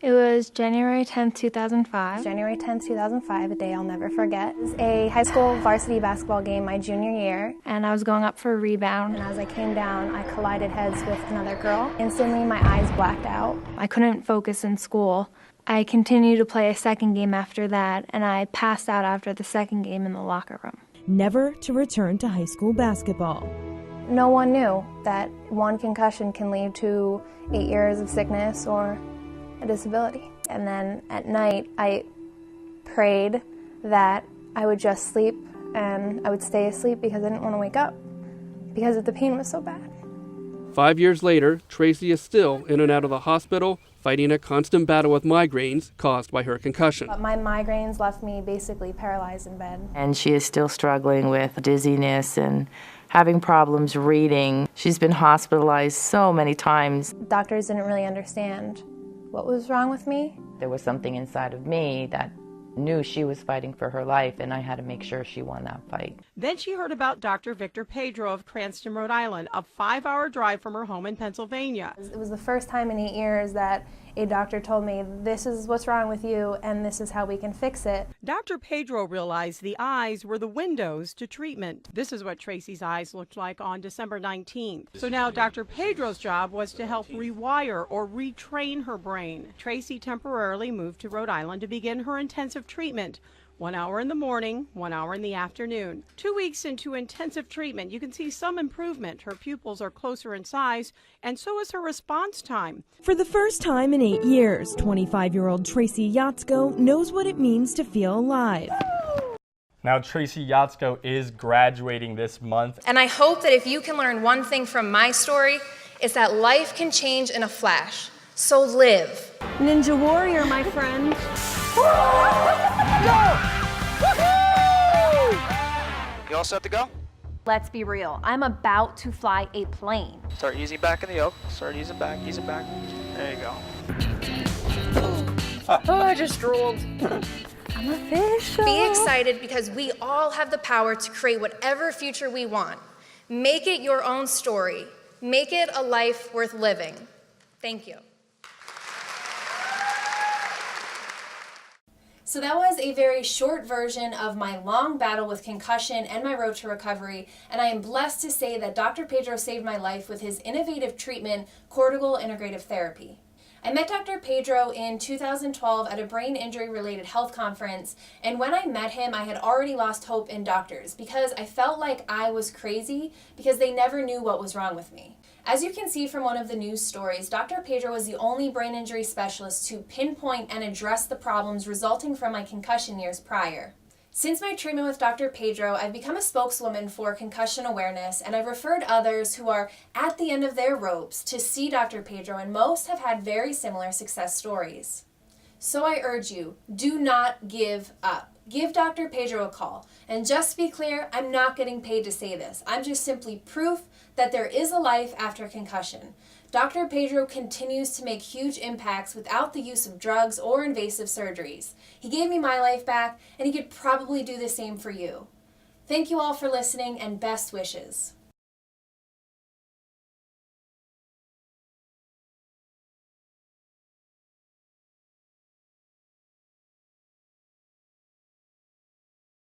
It was January 10th, 2005. January 10th, 2005, a day I'll never forget. It was a high school varsity basketball game my junior year. And I was going up for a rebound. And as I came down, I collided heads with another girl. Instantly, my eyes blacked out. I couldn't focus in school. I continued to play a second game after that, and I passed out after the second game in the locker room. Never to return to high school basketball. No one knew that one concussion can lead to 8 years of sickness or a disability. And then at night, I prayed that I would just sleep and I would stay asleep because I didn't want to wake up because the pain was so bad. 5 years later, Tracy is still in and out of the hospital, fighting a constant battle with migraines caused by her concussion. But my migraines left me basically paralyzed in bed. And she is still struggling with dizziness and having problems reading. She's been hospitalized so many times. Doctors didn't really understand what was wrong with me. There was something inside of me that knew she was fighting for her life, and I had to make sure she won that fight. Then she heard about Dr. Victor Pedro of Cranston, Rhode Island, a 5-hour drive from her home in Pennsylvania. It was the first time in 8 years that a doctor told me, this is what's wrong with you and this is how we can fix it. Dr. Pedro realized the eyes were the windows to treatment. This is what Tracy's eyes looked like on December 19th. So now Dr. Pedro's job was to help rewire or retrain her brain. Tracy temporarily moved to Rhode Island to begin her intensive treatment. 1 hour in the morning, 1 hour in the afternoon. 2 weeks into intensive treatment, you can see some improvement. Her pupils are closer in size, and so is her response time. For the first time in 8 years, 25-year-old Tracy Yatsko knows what it means to feel alive. Now, Tracy Yatsko is graduating this month. And I hope that if you can learn one thing from my story, it's that life can change in a flash. So live. Ninja warrior, my friend. You all set to go? Let's be real. I'm about to fly a plane. Start easy back in the yoke. Start easy back, easy back. There you go. Oh, I just drooled. I'm official. Be excited because we all have the power to create whatever future we want. Make it your own story. Make it a life worth living. Thank you. So that was a very short version of my long battle with concussion and my road to recovery, and I am blessed to say that Dr. Pedro saved my life with his innovative treatment, Cortical Integrative Therapy. I met Dr. Pedro in 2012 at a brain injury-related health conference, and when I met him, I had already lost hope in doctors because I felt like I was crazy because they never knew what was wrong with me. As you can see from one of the news stories, Dr. Pedro was the only brain injury specialist to pinpoint and address the problems resulting from my concussion years prior. Since my treatment with Dr. Pedro, I've become a spokeswoman for concussion awareness, and I've referred others who are at the end of their ropes to see Dr. Pedro, and most have had very similar success stories. So I urge you, do not give up. Give Dr. Pedro a call. And just to be clear, I'm not getting paid to say this. I'm just simply proof that there is a life after concussion. Dr. Pedro continues to make huge impacts without the use of drugs or invasive surgeries. He gave me my life back, and he could probably do the same for you. Thank you all for listening, and best wishes.